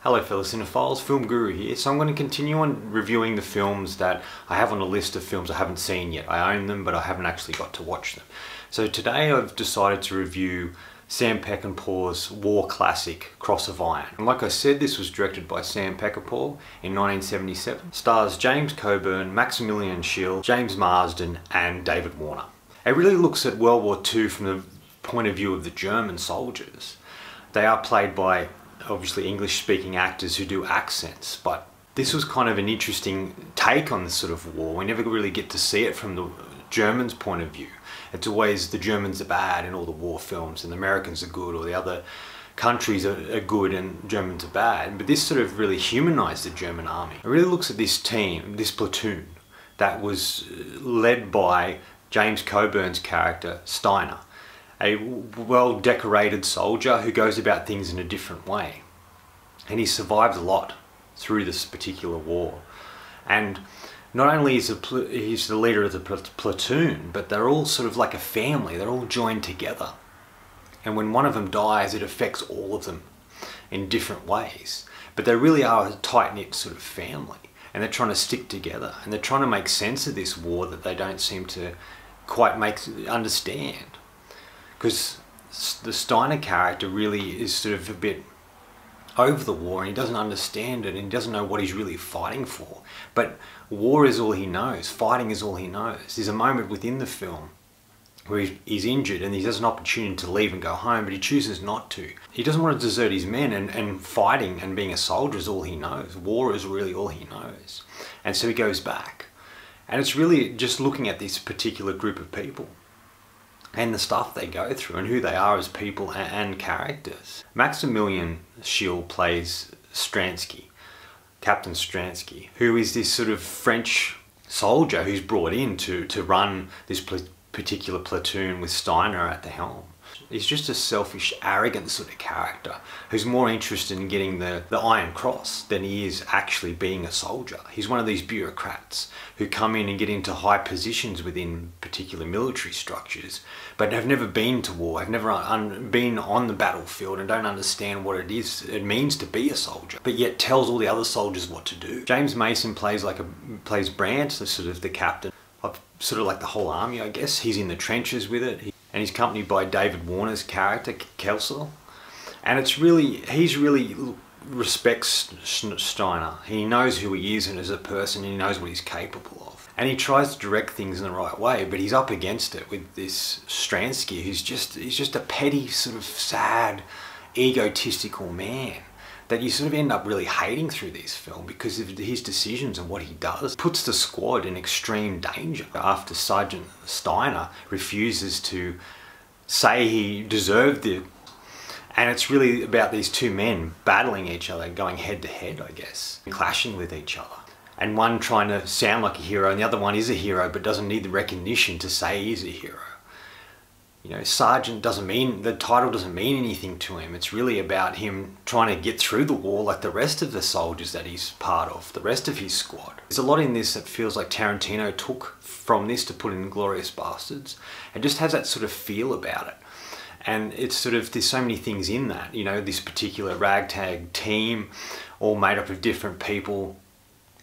Hello fellow cinephiles, Film Guru here. So I'm going to continue on reviewing the films that I have on a list of films I haven't seen yet. I own them, but I haven't actually got to watch them. So today I've decided to review Sam Pechinpah's war classic, Cross of Iron. And like I said, this was directed by Sam Pechinpah in 1977. Stars James Coburn, Maximilian Schell, James Marsden and David Warner. It really looks at World War II from the point of view of the German soldiers. They are played by obviously English-speaking actors who do accents, but this was kind of an interesting take on this sort of war. We never really get to see it from the Germans' point of view. It's always the Germans are bad in all the war films and the Americans are good, or the other countries are good and Germans are bad. But this sort of really humanized the German army. It really looks at this team, this platoon, that was led by James Coburn's character, Steiner, a well-decorated soldier who goes about things in a different way. And he survived a lot through this particular war. And not only is he's the leader of the platoon, but they're all sort of like a family. They're all joined together. And when one of them dies, it affects all of them in different ways. But they really are a tight-knit sort of family. And they're trying to stick together. And they're trying to make sense of this war that they don't seem to quite understand. Because the Steiner character really is sort of a bit over the war and he doesn't understand it and he doesn't know what he's really fighting for. But war is all he knows, fighting is all he knows. There's a moment within the film where he's injured and he has an opportunity to leave and go home, but he chooses not to. He doesn't want to desert his men, and fighting and being a soldier is all he knows. War is really all he knows. And so he goes back. And it's really just looking at this particular group of people and the stuff they go through and who they are as people and characters. Maximilian Schell plays Stransky, Captain Stransky, who is this sort of French soldier who's brought in to run this particular platoon with Steiner at the helm. He's just a selfish, arrogant sort of character who's more interested in getting the Iron Cross than he is actually being a soldier. He's one of these bureaucrats who come in and get into high positions within particular military structures, but have never been to war, have never been on the battlefield and don't understand what it means to be a soldier, but yet tells all the other soldiers what to do. James Mason plays Brandt, the sort of the captain of sort of like the whole army, I guess. He's in the trenches with it. And he's accompanied by David Warner's character, Kelsel. And he really respects Steiner. He knows who he is and as a person, and he knows what he's capable of. And he tries to direct things in the right way, but he's up against it with this Stransky, he's just a petty, sort of sad, egotistical man that you sort of end up really hating through this film because of his decisions and what he does. Puts the squad in extreme danger after Sergeant Steiner refuses to say he deserved it. And it's really about these two men battling each other, going head to head, I guess, clashing with each other. And one trying to sound like a hero and the other one is a hero but doesn't need the recognition to say he's a hero. You know, Sergeant the title doesn't mean anything to him. It's really about him trying to get through the war like the rest of the soldiers that he's part of, the rest of his squad. There's a lot in this that feels like Tarantino took from this to put in Inglourious Basterds. It just has that sort of feel about it. And it's sort of, there's so many things in that, you know, this particular ragtag team, all made up of different people,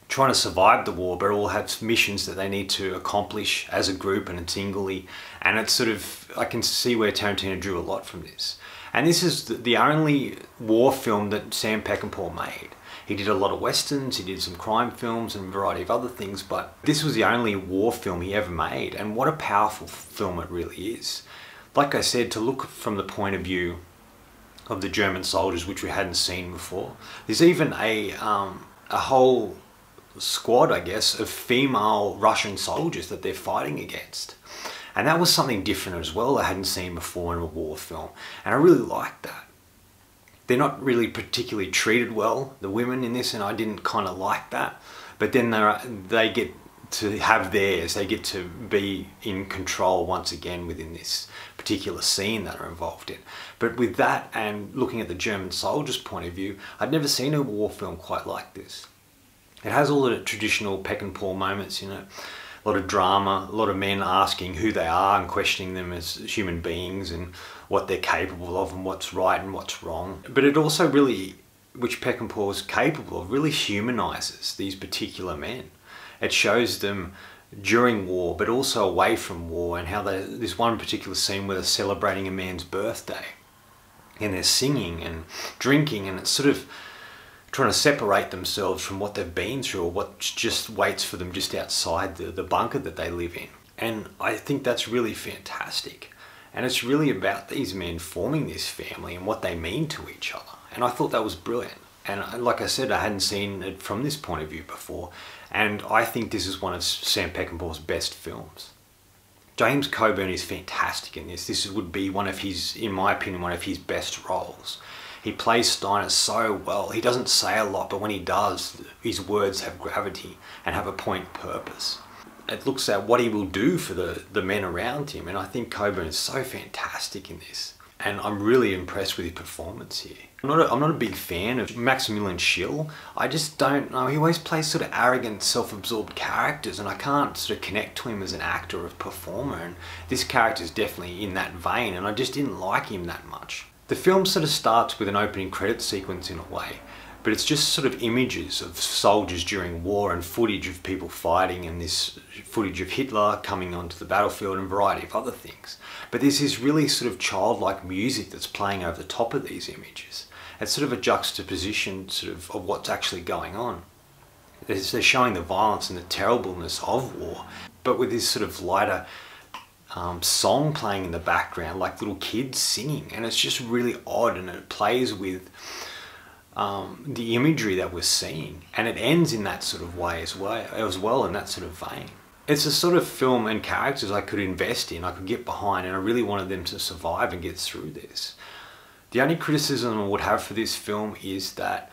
trying to survive the war, but all have missions that they need to accomplish as a group and singly. And it's sort of, I can see where Tarantino drew a lot from this. And this is the only war film that Sam Pechinpah made. He did a lot of westerns, he did some crime films and a variety of other things, but this was the only war film he ever made. And what a powerful film it really is. Like I said, to look from the point of view of the German soldiers, which we hadn't seen before. There's even a whole squad, I guess, of female Russian soldiers that they're fighting against. And that was something different as well I hadn't seen before in a war film. And I really liked that. They're not really particularly treated well, the women in this, and I didn't kind of like that. But then they get to have theirs. They get to be in control once again within this particular scene that are involved in. But with that and looking at the German soldiers' point of view, I'd never seen a war film quite like this. It has all the traditional Peckinpah moments, you know, a lot of drama, a lot of men asking who they are and questioning them as human beings and what they're capable of and what's right and what's wrong. But it also really which Peckinpah was capable of, really humanises these particular men. It shows them during war, but also away from war, and how there's one particular scene where they're celebrating a man's birthday, and they're singing and drinking, and it's sort of trying to separate themselves from what they've been through, or what just waits for them just outside the bunker that they live in. And I think that's really fantastic. And it's really about these men forming this family and what they mean to each other. And I thought that was brilliant. And like I said, I hadn't seen it from this point of view before. And I think this is one of Sam Peckinpah's best films. James Coburn is fantastic in this. This would be one of his, in my opinion, one of his best roles. He plays Steiner so well. He doesn't say a lot, but when he does, his words have gravity and have a point purpose. It looks at what he will do for the men around him, and I think Coburn is so fantastic in this. And I'm really impressed with his performance here. I'm not a big fan of Maximilian Schell. I just don't know. He always plays sort of arrogant, self-absorbed characters, and I can't sort of connect to him as an actor or a performer. And this character is definitely in that vein, and I just didn't like him that much. The film sort of starts with an opening credit sequence in a way, but it's just sort of images of soldiers during war and footage of people fighting, and this footage of Hitler coming onto the battlefield and a variety of other things. But there's this really sort of childlike music that's playing over the top of these images. It's sort of a juxtaposition of what's actually going on. They're showing the violence and the terribleness of war, but with this sort of lighter song playing in the background, like little kids singing, and it's just really odd, and it plays with the imagery that we're seeing, and it ends in that sort of way as well, in that sort of vein. It's a sort of film and characters I could invest in, I could get behind, and I really wanted them to survive and get through this. The only criticism I would have for this film is that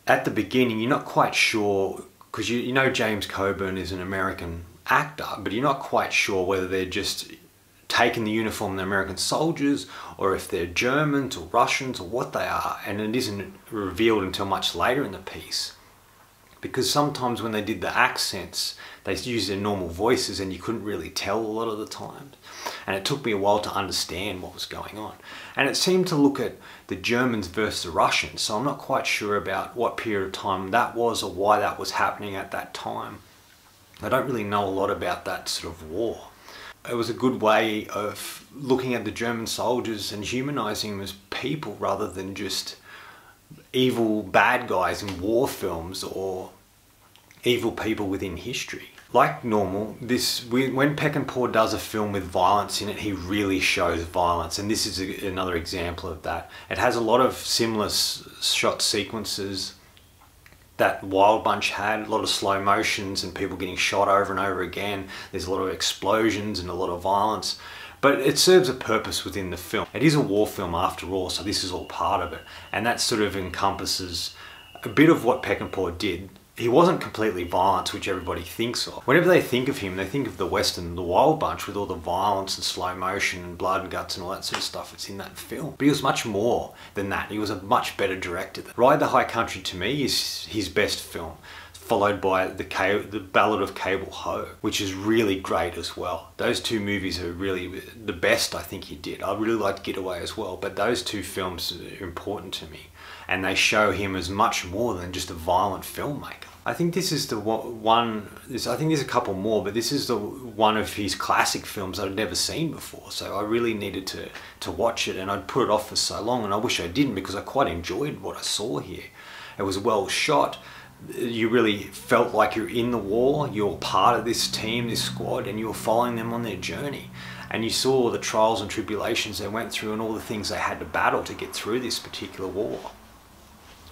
at the beginning you're not quite sure, because you know James Coburn is an American actor, but you're not quite sure whether they're just taking the uniform of the American soldiers, or if they're Germans or Russians or what they are, and it isn't revealed until much later in the piece. Because sometimes when they did the accents, they used their normal voices and you couldn't really tell a lot of the times. And it took me a while to understand what was going on. And it seemed to look at the Germans versus the Russians, so I'm not quite sure about what period of time that was or why that was happening at that time. I don't really know a lot about that sort of war. It was a good way of looking at the German soldiers and humanizing them as people rather than just evil bad guys in war films or evil people within history. Like normal, when Peckinpah does a film with violence in it, he really shows violence, and this is another example of that. It has a lot of similar shot sequences that Wild Bunch had, a lot of slow motions and people getting shot over and over again. There's a lot of explosions and a lot of violence, but it serves a purpose within the film. It is a war film after all, so this is all part of it, and that sort of encompasses a bit of what Peckinpah did. He wasn't completely violent, which everybody thinks of. Whenever they think of him, they think of the Western, the Wild Bunch, with all the violence and slow motion and blood and guts and all that sort of stuff that's in that film. But he was much more than that. He was a much better director. Ride the High Country, to me, is his best film, followed by the Ballad of Cable Ho, which is really great as well. Those two movies are really the best I think he did. I really liked Getaway as well, but those two films are important to me. And they show him as much more than just a violent filmmaker. I think this is the one, I think there's a couple more, but this is the one of his classic films I'd never seen before. So I really needed to watch it, and I'd put it off for so long, and I wish I didn't, because I quite enjoyed what I saw here. It was well shot. You really felt like you're in the war, you're part of this team, this squad, and you were following them on their journey. And you saw the trials and tribulations they went through and all the things they had to battle to get through this particular war.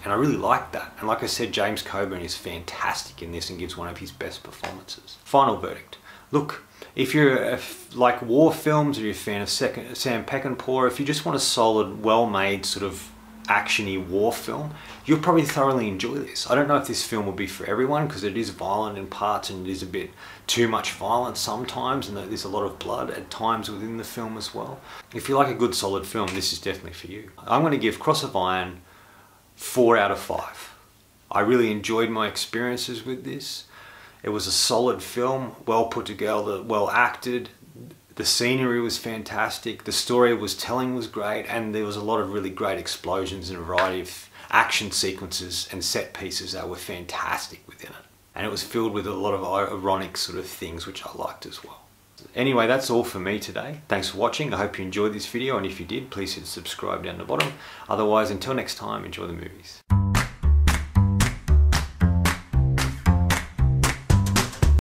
And I really liked that. And like I said, James Coburn is fantastic in this and gives one of his best performances. Final verdict. Look, if you're like war films, or you're a fan of Sam Peckinpah, if you just want a solid, well-made sort of action-y war film, you'll probably thoroughly enjoy this. I don't know if this film will be for everyone, because it is violent in parts and it is a bit too much violence sometimes, and there's a lot of blood at times within the film as well. If you like a good solid film, this is definitely for you. I'm going to give Cross of Iron 4 out of 5. I really enjoyed my experiences with this. It was a solid film, well put together, well acted. The scenery was fantastic, the story was telling was great, and there was a lot of really great explosions and a variety of action sequences and set pieces that were fantastic within it. And it was filled with a lot of ironic sort of things which I liked as well. Anyway, that's all for me today. Thanks for watching. I hope you enjoyed this video, and if you did, please hit subscribe down the bottom. Otherwise, until next time, enjoy the movies.